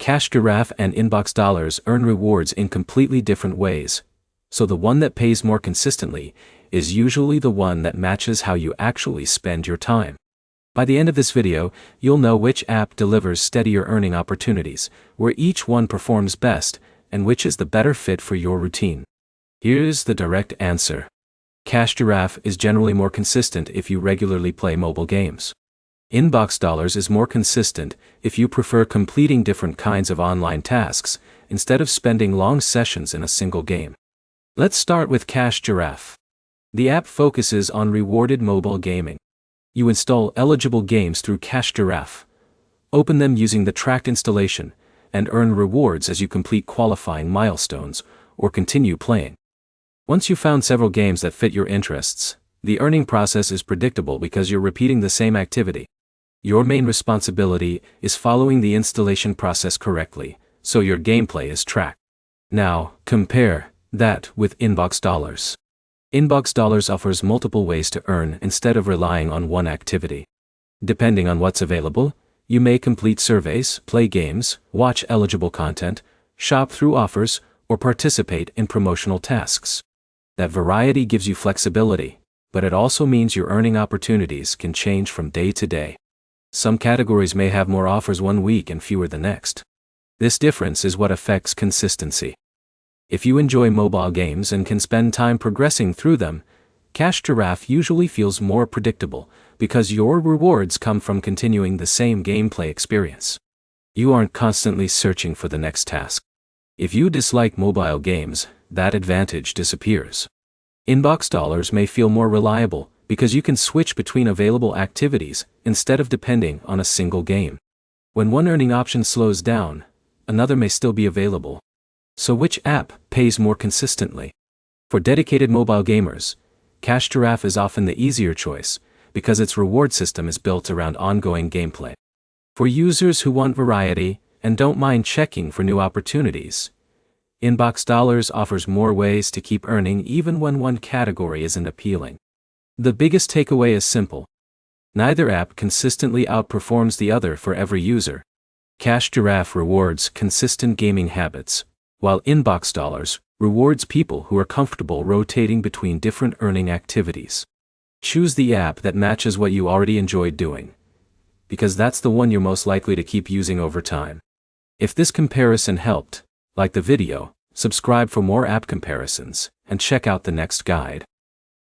Giraffe and InboxDollars earn rewards in completely different ways, so the one that pays more consistently is usually the one that matches how you actually spend your time. By the end of this video, you'll know which app delivers steadier earning opportunities, where each one performs best, and which is the better fit for your routine. Here's the direct answer. Giraffe is generally more consistent if you regularly play mobile games. InboxDollars is more consistent if you prefer completing different kinds of online tasks, instead of spending long sessions in a single game. Let's start with Giraffe. The app focuses on rewarded mobile gaming. You install eligible games through Giraffe, open them using the tracked installation, and earn rewards as you complete qualifying milestones or continue playing. Once you've found several games that fit your interests, the earning process is predictable because you're repeating the same activity. Your main responsibility is following the installation process correctly, so your gameplay is tracked. Now, compare that with InboxDollars. InboxDollars offers multiple ways to earn instead of relying on one activity. Depending on what's available, you may complete surveys, play games, watch eligible content, shop through offers, or participate in promotional tasks. That variety gives you flexibility, but it also means your earning opportunities can change from day to day. Some categories may have more offers one week and fewer the next. This difference is what affects consistency. If you enjoy mobile games and can spend time progressing through them, Giraffe usually feels more predictable because your rewards come from continuing the same gameplay experience. You aren't constantly searching for the next task. If you dislike mobile games, that advantage disappears. InboxDollars may feel more reliable because you can switch between available activities instead of depending on a single game. When one earning option slows down, another may still be available. So which app pays more consistently? For dedicated mobile gamers, Giraffe is often the easier choice because its reward system is built around ongoing gameplay. For users who want variety and don't mind checking for new opportunities, InboxDollars offers more ways to keep earning even when one category isn't appealing. The biggest takeaway is simple. Neither app consistently outperforms the other for every user. Giraffe rewards consistent gaming habits, while InboxDollars rewards people who are comfortable rotating between different earning activities. Choose the app that matches what you already enjoy doing, because that's the one you're most likely to keep using over time. If this comparison helped, like the video, subscribe for more app comparisons, and check out the next guide.